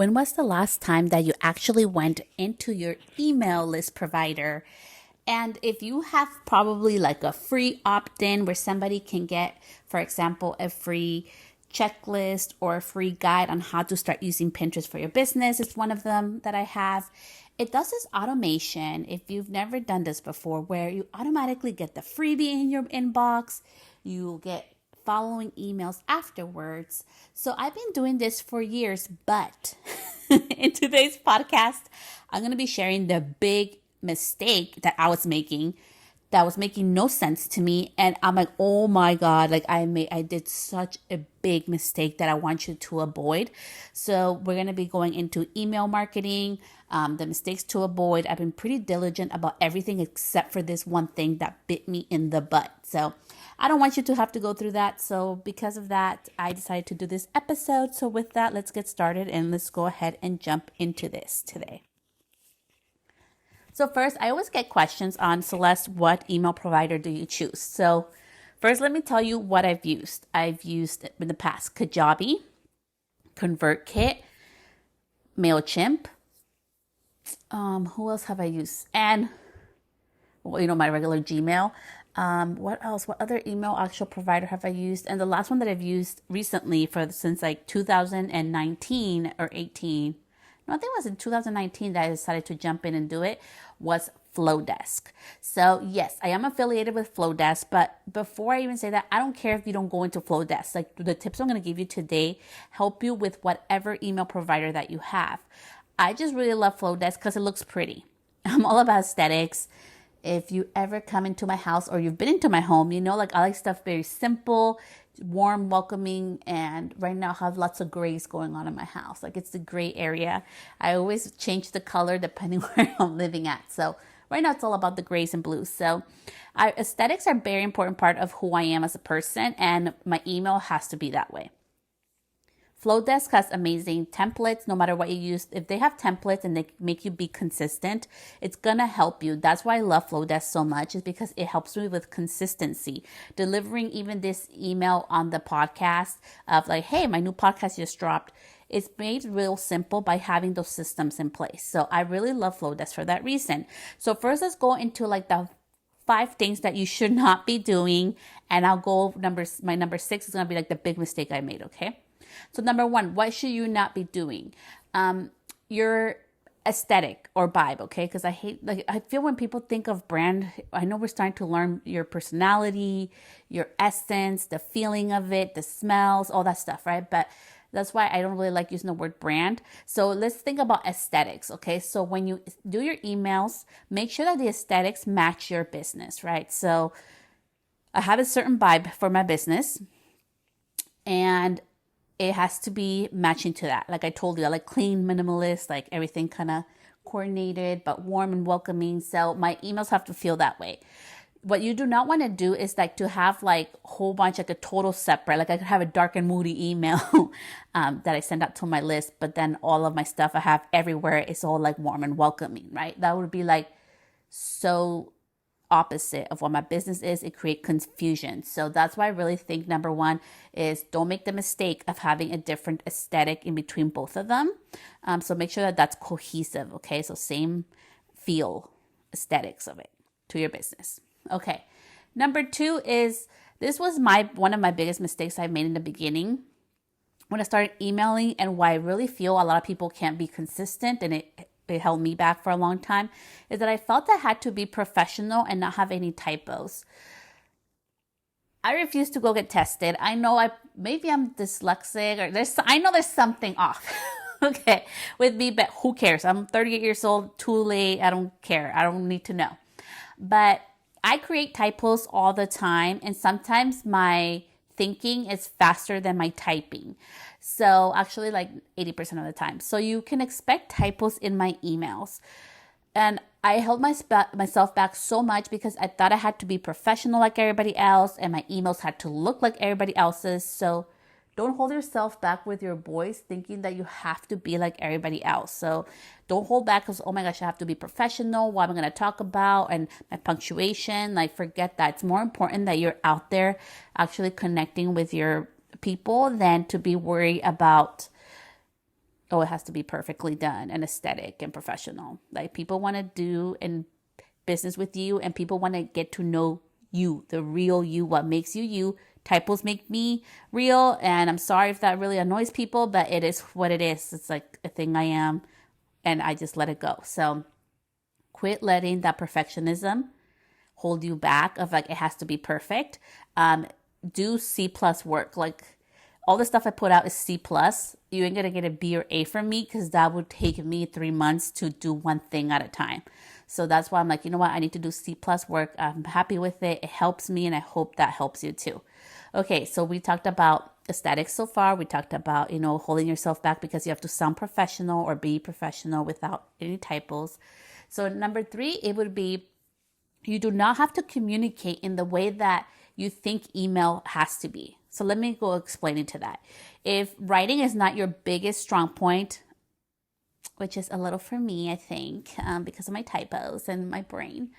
When was the last time that you actually went into your email list provider? And if you have probably like a free opt in where somebody can get, for example, a free checklist or a free guide on how to start using Pinterest for your business, it's one of them that I have. It does this automation, if you've never done this before, where you automatically get the freebie in your inbox, you get following emails afterwards. So I've been doing this for years, but in today's podcast, I'm going to be sharing the big mistake that I was making that was making no sense to me, and I'm like, oh my god, like I did such a big mistake that I want you to avoid. So we're going to be going into email marketing, the mistakes to avoid. I've been pretty diligent about everything except for this one thing that bit me in the butt. So I don't want you to have to go through that. So because of that, I decided to do this episode. So with that, let's get started and let's go ahead and jump into this today. So first, I always get questions on, Celeste, what email provider do you choose? So first, let me tell you what I've used. I've used in the past Kajabi, ConvertKit, MailChimp. Who else have I used? And, well, my regular Gmail. What else? What other email actual provider have I used? And the last one that I've used recently since like 2019 or 18, no, I think it was in 2019 that I decided to jump in and do it, was Flowdesk. So yes, I am affiliated with Flowdesk, but before I even say that, I don't care if you don't go into Flowdesk. Like the tips I'm going to give you today help you with whatever email provider that you have. I just really love Flowdesk because it looks pretty. I'm all about aesthetics. If you ever come into my house or you've been into my home, like I like stuff very simple, warm, welcoming, and right now I have lots of grays going on in my house. Like it's the gray area. I always change the color depending where I'm living at. So right now it's all about the grays and blues. So aesthetics are a very important part of who I am as a person, and my email has to be that way. Flowdesk has amazing templates no matter what you use. If they have templates and they make you be consistent, it's going to help you. That's why I love Flowdesk so much, is because it helps me with consistency. Delivering even this email on the podcast of like, hey, my new podcast just dropped. It's made real simple by having those systems in place. So I really love Flowdesk for that reason. So first, let's go into like the 5 things that you should not be doing. And I'll go my number 6 is going to be like the big mistake I made, okay? So number 1, what should you not be doing? Your aesthetic or vibe, okay? Because I feel when people think of brand, I know we're starting to learn your personality, your essence, the feeling of it, the smells, all that stuff, right? But that's why I don't really like using the word brand. So let's think about aesthetics, okay? So when you do your emails, make sure that the aesthetics match your business, right? So I have a certain vibe for my business, and it has to be matching to that. Like I told you, I like clean, minimalist, like everything kind of coordinated, but warm and welcoming. So my emails have to feel that way. What you do not want to do is like to have like a whole bunch, like a total separate, like I could have a dark and moody email that I send out to my list, but then all of my stuff I have everywhere is all like warm and welcoming, right? That would be like so opposite of what my business is. It creates confusion. So that's why I really think number 1 is don't make the mistake of having a different aesthetic in between both of them. So make sure that that's cohesive. Okay. So same feel aesthetics of it to your business. Okay. Number 2 is, this was one of my biggest mistakes I made in the beginning when I started emailing, and why I really feel a lot of people can't be consistent, and it held me back for a long time, is that I felt I had to be professional and not have any typos. I refuse to go get tested. I know maybe I'm dyslexic, or I know there's something off, okay, with me, but who cares? I'm 38 years old, too late. I don't care. I don't need to know. But I create typos all the time, and sometimes my thinking is faster than my typing. So actually like 80% of the time. So you can expect typos in my emails. And I held myself back so much because I thought I had to be professional like everybody else, and my emails had to look like everybody else's. So don't hold yourself back with your voice thinking that you have to be like everybody else. So don't hold back because, oh my gosh, I have to be professional. What am I going to talk about? And my punctuation, like forget that. It's more important that you're out there actually connecting with your people than to be worried about oh, it has to be perfectly done and aesthetic and professional. Like people want to do in business with you, and people want to get to know you, the real you, what makes you you. Typos make me real, and I'm sorry if that really annoys people, but it is what it is. It's like a thing I am, and I just let it go. So quit letting that perfectionism hold you back of like it has to be perfect. Do C plus work. Like all the stuff I put out is C plus. You ain't gonna get a B or A from me because that would take me 3 months to do one thing at a time. So that's why I'm like, you know what? I need to do C plus work. I'm happy with it. It helps me, and I hope that helps you too. Okay, so we talked about aesthetics so far. We talked about, holding yourself back because you have to sound professional or be professional without any typos. So number 3, it would be you do not have to communicate in the way that you think email has to be. So let me go explain into that. If writing is not your biggest strong point, which is a little for me, I think, because of my typos and my brain,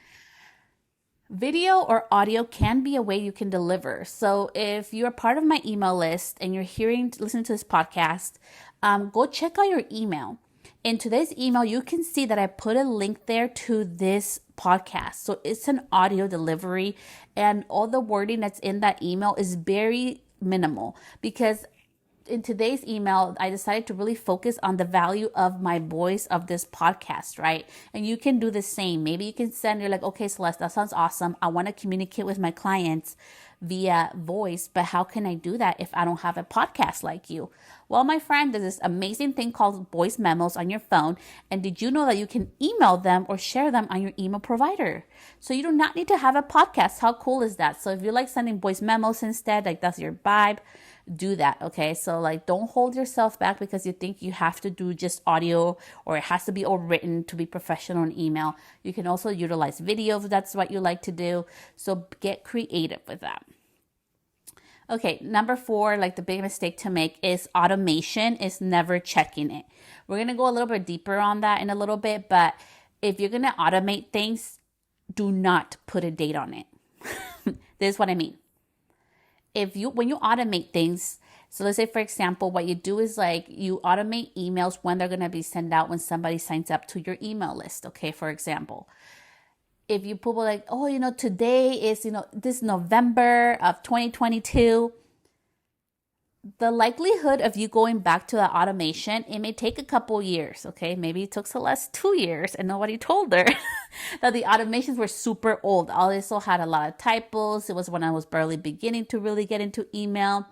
video or audio can be a way you can deliver. So if you're part of my email list and you're listening to this podcast, go check out your email. In today's email, you can see that I put a link there to this podcast. So it's an audio delivery, and all the wording that's in that email is very minimal because in today's email, I decided to really focus on the value of my voice of this podcast, right? And you can do the same. Maybe you can you're like, okay, Celeste, that sounds awesome. I want to communicate with my clients via voice, but how can I do that if I don't have a podcast like you? Well, my friend, there's this amazing thing called voice memos on your phone. And did you know that you can email them or share them on your email provider? So you do not need to have a podcast. How cool is that? So if you like sending voice memos instead, like that's your vibe, do that. Okay. So like, don't hold yourself back because you think you have to do just audio or it has to be all written to be professional in email. You can also utilize video if that's what you like to do. So get creative with that. Okay, number 4, like the big mistake to make is automation is never checking it. We're going to go a little bit deeper on that in a little bit, but if you're going to automate things, do not put a date on it. This is what I mean. When you automate things, so let's say, for example, what you do is like you automate emails when they're going to be sent out when somebody signs up to your email list. Okay, for example. If you put like, oh, today is, this November of 2022, the likelihood of you going back to that automation, it may take a couple years, okay? Maybe it took Celeste 2 years and nobody told her that the automations were super old. I also had a lot of typos. It was when I was barely beginning to really get into email.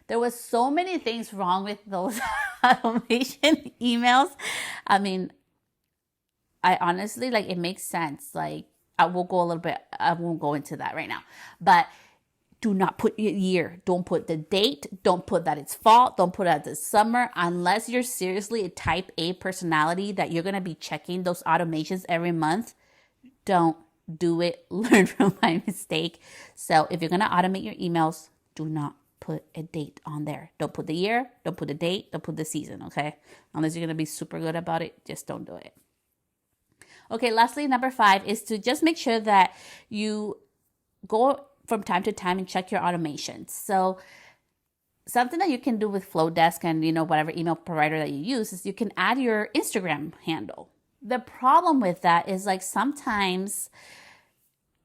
There was so many things wrong with those automation emails. I mean, I honestly, like, it makes sense. Like, I won't go into that right now, but do not put your year. Don't put the date. Don't put that it's fall. Don't put that it's summer unless you're seriously a type A personality that you're going to be checking those automations every month. Don't do it. Learn from my mistake. So if you're going to automate your emails, do not put a date on there. Don't put the year. Don't put the date. Don't put the season. Okay. Unless you're going to be super good about it, just don't do it. Okay, lastly, number 5 is to just make sure that you go from time to time and check your automations. So something that you can do with Flowdesk and, whatever email provider that you use is you can add your Instagram handle. The problem with that is like sometimes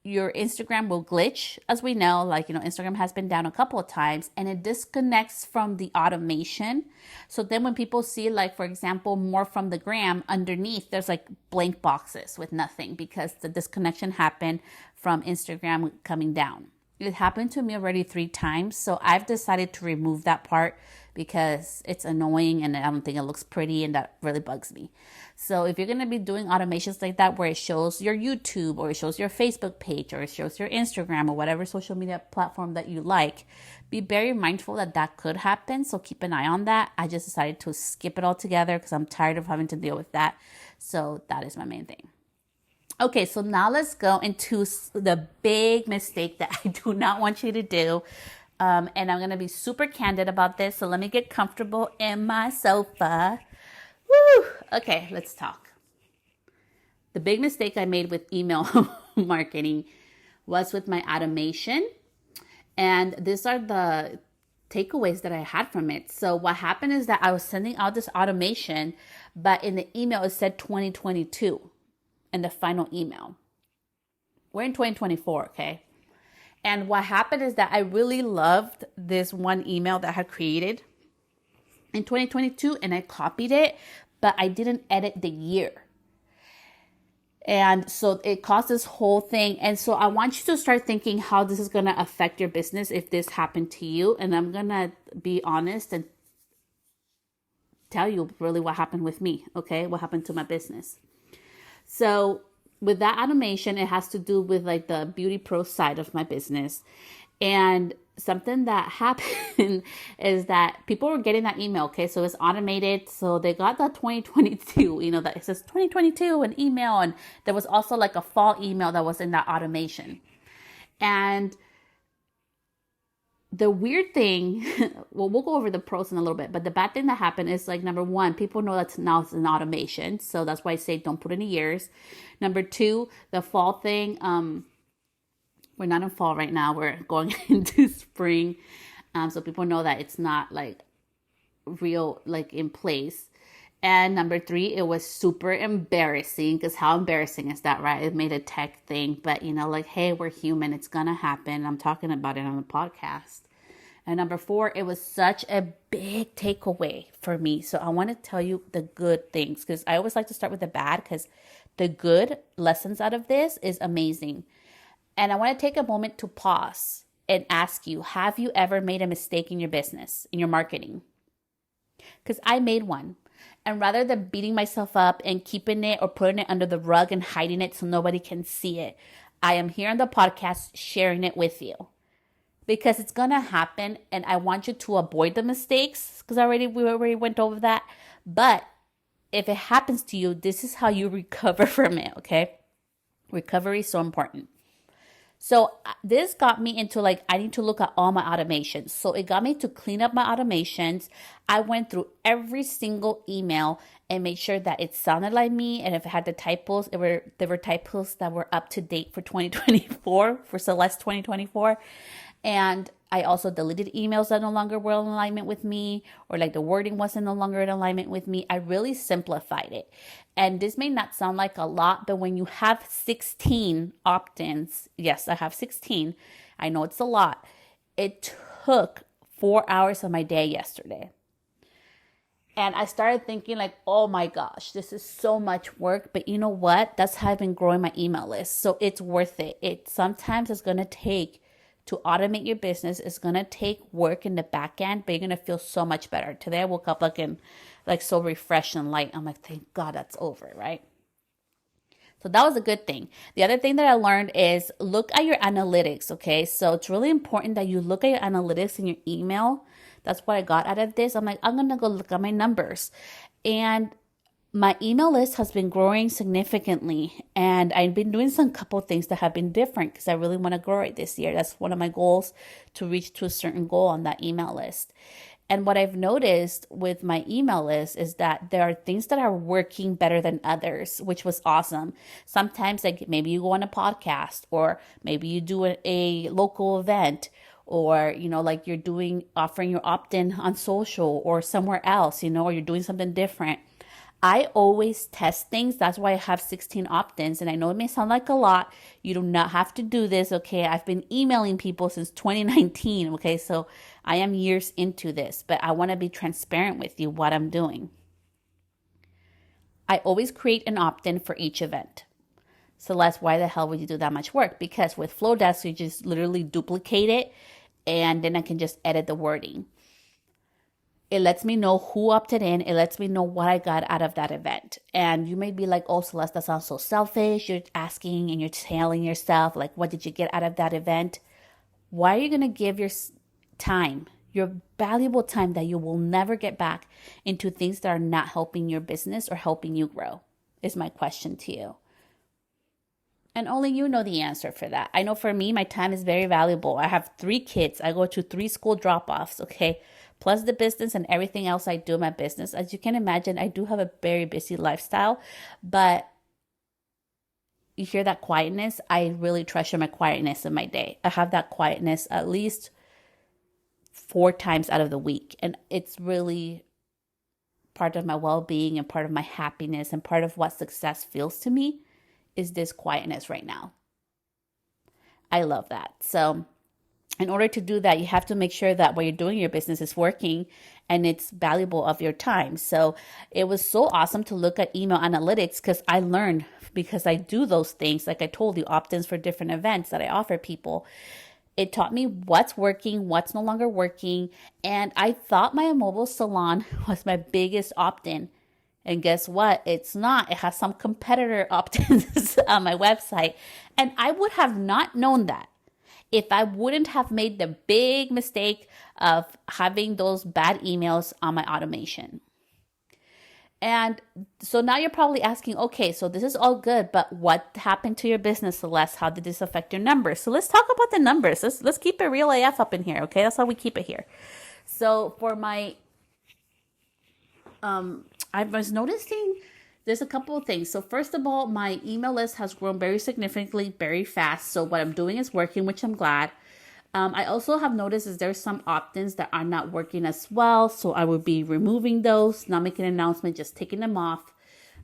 your Instagram will glitch, as we know, like, Instagram has been down a couple of times and it disconnects from the automation. So then when people see, like, for example, more from the gram underneath, there's like blank boxes with nothing because the disconnection happened from Instagram coming down. It happened to me already 3 times. So I've decided to remove that part because it's annoying and I don't think it looks pretty and that really bugs me. So if you're going to be doing automations like that where it shows your YouTube or it shows your Facebook page or it shows your Instagram or whatever social media platform that you like, be very mindful that that could happen. So keep an eye on that. I just decided to skip it all together because I'm tired of having to deal with that. So that is my main thing. Okay, so now let's go into the big mistake that I do not want you to do. And I'm going to be super candid about this. So let me get comfortable in my sofa. Woo! Okay, let's talk. The big mistake I made with email marketing was with my automation. And these are the takeaways that I had from it. So what happened is that I was sending out this automation, but in the email it said 2022 in the final email. We're in 2024, okay? And what happened is that I really loved this one email that I had created in 2022 and I copied it, but I didn't edit the year. And so it caused this whole thing. And so I want you to start thinking how this is going to affect your business if this happened to you. And I'm going to be honest and tell you really what happened with me, okay? What happened to my business. So with that automation, it has to do with like the Beauty Pro side of my business. And something that happened is that people were getting that email, okay? So it's automated. So they got the 2022, that it says 2022 an email. And there was also like a fall email that was in that automation. And the weird thing, well, we'll go over the pros in a little bit, but the bad thing that happened is like, number one, people know that now it's an automation. So that's why I say don't put any years. Number two, the fall thing, we're not in fall right now. We're going into spring. So people know that it's not like real, like in place. And number three, it was super embarrassing because how embarrassing is that, right? It made a tech thing, but like, hey, we're human. It's going to happen. I'm talking about it on the podcast. And number four, it was such a big takeaway for me. So I want to tell you the good things because I always like to start with the bad because the good lessons out of this is amazing. And I want to take a moment to pause and ask you, have you ever made a mistake in your business, in your marketing? Because I made one. And rather than beating myself up and keeping it or putting it under the rug and hiding it so nobody can see it, I am here on the podcast sharing it with you. Because it's going to happen and I want you to avoid the mistakes because we already went over that. But if it happens to you, this is how you recover from it, okay? Recovery is so important. So this got me into like, I need to look at all my automations. So it got me to clean up my automations. I went through every single email and made sure that it sounded like me. And if it had the typos, there were typos that were up to date for 2024, for Celeste 2024. And I also deleted emails that no longer were in alignment with me, or like the wording wasn't no longer in alignment with me. I really simplified it. And this may not sound like a lot, but when you have 16 opt-ins, yes, I have 16. I know it's a lot. It took 4 hours of my day yesterday. And I started thinking like, oh my gosh, this is so much work. But you know what? That's how I've been growing my email list. So it's worth it. Sometimes it's going to take to automate your business. It's going to take work in the back end, but you're going to feel so much better. Today I woke up like so refreshed and light. I'm like, thank God that's over, right? So that was a good thing. The other thing that I learned is look at your analytics, okay? So it's really important that you look at your analytics in your email. That's what I got out of this. I'm like, I'm going to go look at my numbers. And my email list has been growing significantly, and I've been doing some couple of things that have been different because I really want to grow it this year. That's one of my goals, to reach to a certain goal on that email list. And what I've noticed with my email list is that there are things that are working better than others, which was awesome. Sometimes like maybe you go on a podcast, or maybe you do a local event, or, like you're offering your opt-in on social or somewhere else, or you're doing something different. I always test things. That's why I have 16 opt-ins. And I know it may sound like a lot. You do not have to do this, okay? I've been emailing people since 2019, okay? So I am years into this, but I want to be transparent with you what I'm doing. I always create an opt-in for each event. Celeste, why the hell would you do that much work? Because with Flowdesk, you just literally duplicate it, and then I can just edit the wording. It lets me know who opted in. It lets me know what I got out of that event. And you may be like, oh, Celeste, that sounds so selfish. You're asking and you're telling yourself, like, what did you get out of that event? Why are you going to give your time, your valuable time that you will never get back, into things that are not helping your business or helping you grow? Is my question to you. And only you know the answer for that. I know for me, my time is very valuable. I have 3 kids. I go to 3 school drop-offs, okay? Plus the business and everything else I do in my business. As you can imagine, I do have a very busy lifestyle, but you hear that quietness? I really treasure my quietness in my day. I have that quietness at least 4 times out of the week. And it's really part of my well-being and part of my happiness and part of what success feels to me is this quietness right now. I love that. So in order to do that, you have to make sure that what you're doing in your business is working and it's valuable of your time. So it was so awesome to look at email analytics because I learned, because I do those things, like I told you, opt-ins for different events that I offer people. It taught me what's working, what's no longer working. And I thought my mobile salon was my biggest opt-in. And guess what? It's not. It has some competitor opt-ins on my website. And I would have not known that if I wouldn't have made the big mistake of having those bad emails on my automation. And so now you're probably asking, okay, so this is all good, but what happened to your business, Celeste? How did this affect your numbers? So let's talk about the numbers. Let's keep it real AF up in here, okay? That's how we keep it here. So for my, I was noticing there's a couple of things. So first of all, my email list has grown very significantly, very fast. So what I'm doing is working, which I'm glad. I also have noticed is there's some opt-ins that are not working as well. So I will be removing those, not making an announcement, just taking them off.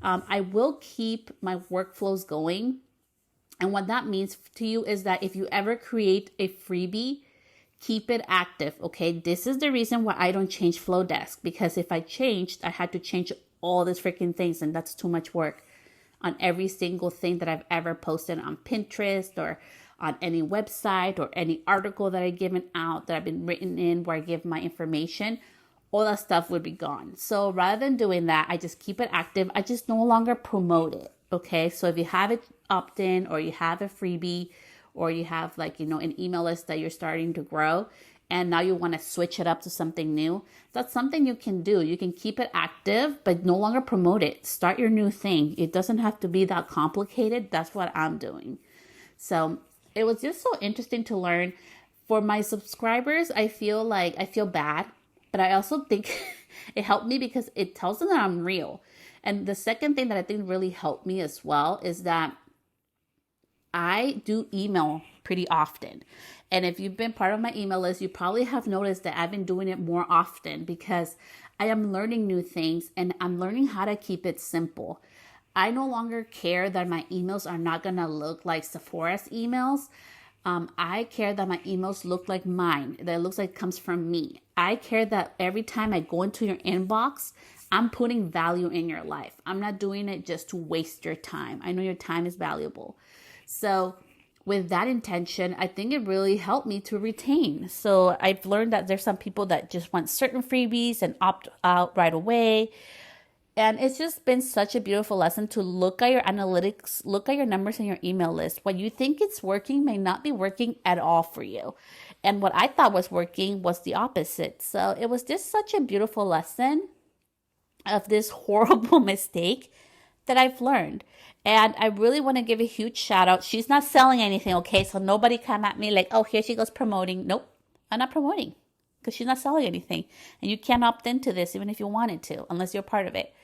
I will keep my workflows going. And what that means to you is that if you ever create a freebie, keep it active. Okay. This is the reason why I don't change Flowdesk, because if I changed, I had to change all these freaking things. And that's too much work on every single thing that I've ever posted on Pinterest or on any website or any article that I've given out that I've been written in where I give my information. All that stuff would be gone. So rather than doing that, I just keep it active. I just no longer promote it. Okay. So if you have it opt in or you have a freebie or you have like, an email list that you're starting to grow and now you want to switch it up to something new, that's something you can do. You can keep it active, but no longer promote it. Start your new thing. It doesn't have to be that complicated. That's what I'm doing. So it was just so interesting to learn. For my subscribers, I feel bad, but I also think it helped me because it tells them that I'm real. And the second thing that I think really helped me as well is that I do email pretty often. And if you've been part of my email list, you probably have noticed that I've been doing it more often because I am learning new things and I'm learning how to keep it simple. I no longer care that my emails are not going to look like Sephora's emails. I care that my emails look like mine, that it looks like it comes from me. I care that every time I go into your inbox, I'm putting value in your life. I'm not doing it just to waste your time. I know your time is valuable. So with that intention, I think it really helped me to retain. So I've learned that there's some people that just want certain freebies and opt out right away. And it's just been such a beautiful lesson to look at your analytics, look at your numbers in your email list. What you think it's working may not be working at all for you. And what I thought was working was the opposite. So it was just such a beautiful lesson of this horrible mistake that I've learned. And I really want to give a huge shout out. She's not selling anything, okay? So nobody come at me like, oh, here she goes promoting. Nope, I'm not promoting because she's not selling anything. And you can't opt into this even if you wanted to, unless you're part of it.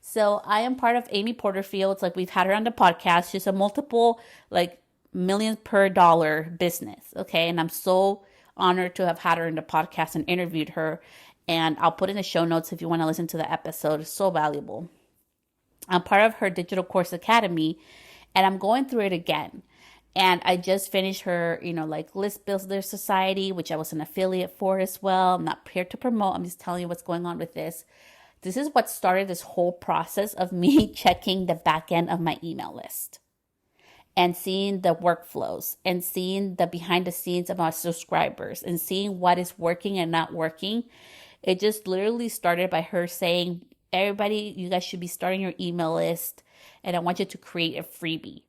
So I am part of Amy Porterfield. It's like we've had her on the podcast. She's a multiple like millions per dollar business. Okay. And I'm so honored to have had her in the podcast and interviewed her. And I'll put in the show notes if you want to listen to the episode. It's so valuable. I'm part of her Digital Course Academy and I'm going through it again. And I just finished her, like List Builder Society, which I was an affiliate for as well. I'm not here to promote. I'm just telling you what's going on with this. This is what started this whole process of me checking the back end of my email list and seeing the workflows and seeing the behind the scenes of my subscribers and seeing what is working and not working. It just literally started by her saying, everybody, you guys should be starting your email list and I want you to create a freebie.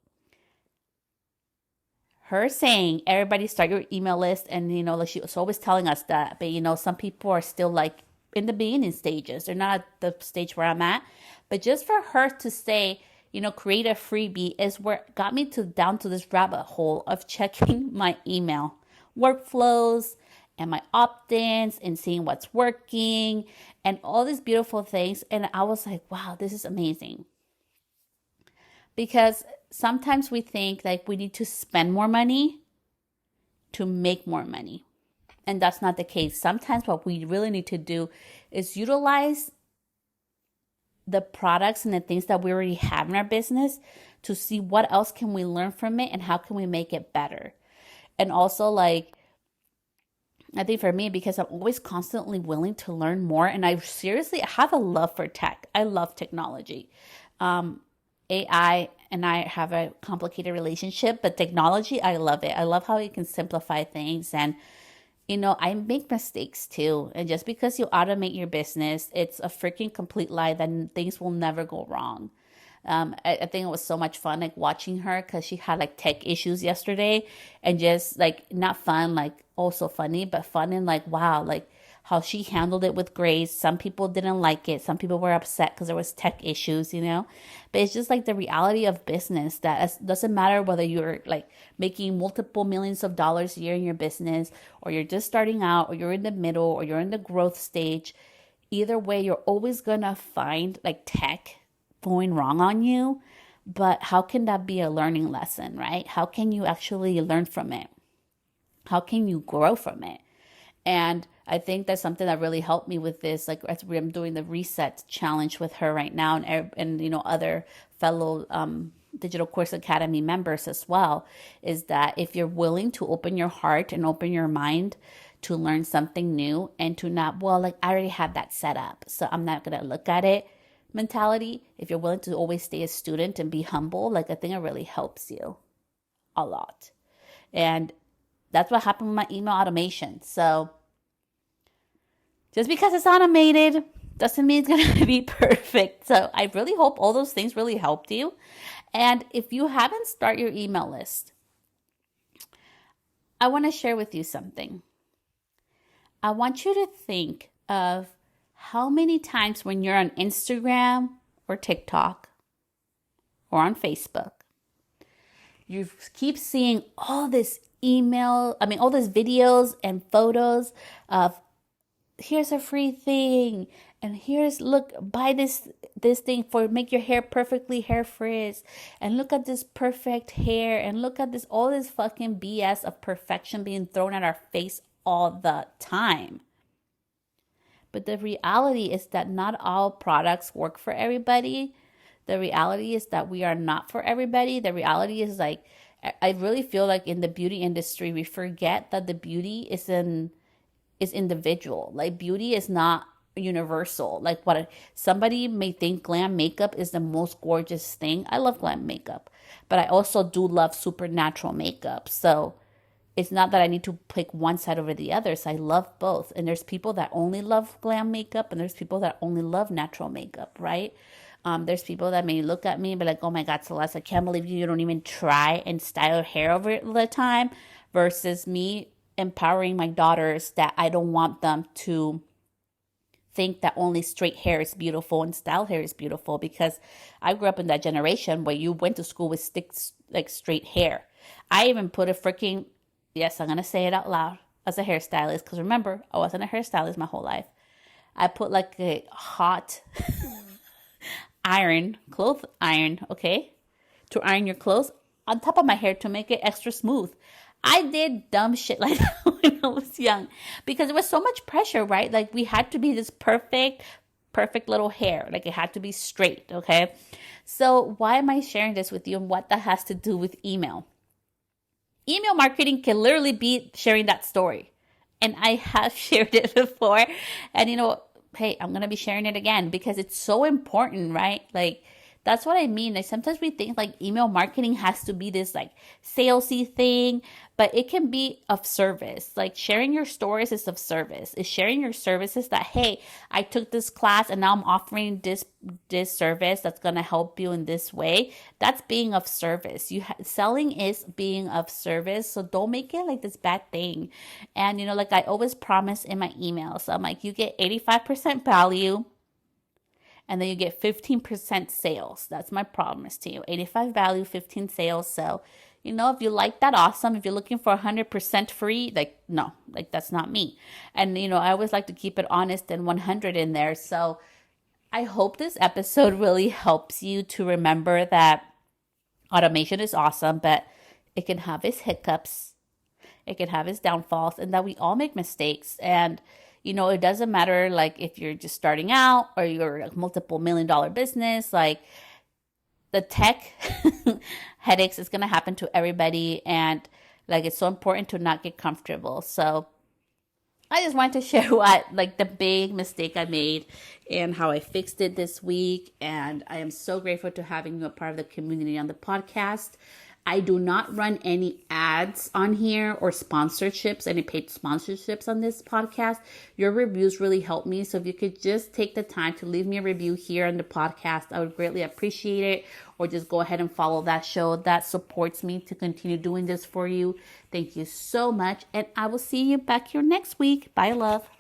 Her saying, everybody start your email list and, like she was always telling us that, but, some people are still like, in the beginning stages. They're not at the stage where I'm at. But just for her to say, create a freebie is where it got me down to this rabbit hole of checking my email workflows and my opt-ins and seeing what's working and all these beautiful things. And I was like, wow, this is amazing. Because sometimes we think like we need to spend more money to make more money. And that's not the case. Sometimes what we really need to do is utilize the products and the things that we already have in our business to see what else can we learn from it and how can we make it better. And also, like, I think for me, because I'm always constantly willing to learn more, and I seriously have a love for tech. I love technology. AI and I have a complicated relationship, but technology, I love it. I love how it can simplify things. And I make mistakes too. And just because you automate your business, it's a freaking complete lie that things will never go wrong. I think it was so much fun, like watching her, because she had like tech issues yesterday, and just like not fun, like also funny, but fun and like, wow, like how she handled it with grace. Some people didn't like it. Some people were upset because there was tech issues, but it's just like the reality of business that it doesn't matter whether you're like making multiple millions of dollars a year in your business, or you're just starting out, or you're in the middle, or you're in the growth stage. Either way, you're always gonna find like tech going wrong on you. But how can that be a learning lesson, right? How can you actually learn from it? How can you grow from it? And I think that's something that really helped me with this. Like, as I'm doing the reset challenge with her right now, and other fellow Digital Course Academy members as well, is that if you're willing to open your heart and open your mind to learn something new, and to not, well, like, I already have that set up, so I'm not gonna look at it mentality. If you're willing to always stay a student and be humble, like, I think it really helps you a lot. And that's what happened with my email automation. So just because it's automated doesn't mean it's going to be perfect. So I really hope all those things really helped you. And if you haven't started your email list, I want to share with you something. I want you to think of how many times when you're on Instagram or TikTok or on Facebook, you keep seeing all these videos and photos of, here's a free thing, and here's, look, buy this thing for make your hair perfectly hair frizz, and look at this perfect hair, and look at this, all this fucking BS of perfection being thrown at our face all the time. But the reality is that not all products work for everybody. The reality is that we are not for everybody. The reality is, like, I really feel like in the beauty industry, we forget that the beauty is individual. Like, beauty is not universal. Like, what somebody may think glam makeup is the most gorgeous thing. I love glam makeup, but I also do love supernatural makeup. So it's not that I need to pick one side over the other. So I love both. And there's people that only love glam makeup, and there's people that only love natural makeup, right? There's people that may look at me and be like, oh my God, Celeste, I can't believe you don't even try and style hair over it all the time, versus me empowering my daughters that I don't want them to think that only straight hair is beautiful and style hair is beautiful, because I grew up in that generation where you went to school with like straight hair. I even put a freaking, yes, I'm going to say it out loud, as a hairstylist, because remember, I wasn't a hairstylist my whole life. I put like a hot clothes iron, okay, to iron your clothes on top of my hair to make it extra smooth. I did dumb shit like that when I was young, because there was so much pressure, right? Like, we had to be this perfect little hair. Like, it had to be straight, okay? So why am I sharing this with you, and what that has to do with email? Email marketing can literally be sharing that story. And I have shared it before. And hey, I'm going to be sharing it again because it's so important, right? Like, that's what I mean. Like, sometimes we think like email marketing has to be this like salesy thing, but it can be of service. Like, sharing your stories is of service. It's sharing your services that, hey, I took this class and now I'm offering this service that's going to help you in this way. That's being of service. Selling is being of service. So don't make it like this bad thing. And, like I always promise in my emails, I'm like, you get 85% value, and then you get 15% sales. That's my promise to you. 85 value, 15 sales. So, if you like that, awesome. If you're looking for 100% free, like, no, like, that's not me. And, I always like to keep it honest and 100 in there. So I hope this episode really helps you to remember that automation is awesome, but it can have its hiccups. It can have its downfalls, and that we all make mistakes. And, it doesn't matter like if you're just starting out or you're a multiple $1 million business, like the tech headaches is going to happen to everybody. And like, it's so important to not get comfortable. So I just wanted to share like the big mistake I made and how I fixed it this week. And I am so grateful to having you a part of the community on the podcast. I do not run any ads on here or sponsorships, any paid sponsorships on this podcast. Your reviews really help me. So if you could just take the time to leave me a review here on the podcast, I would greatly appreciate it. Or just go ahead and follow that show. That supports me to continue doing this for you. Thank you so much. And I will see you back here next week. Bye, love.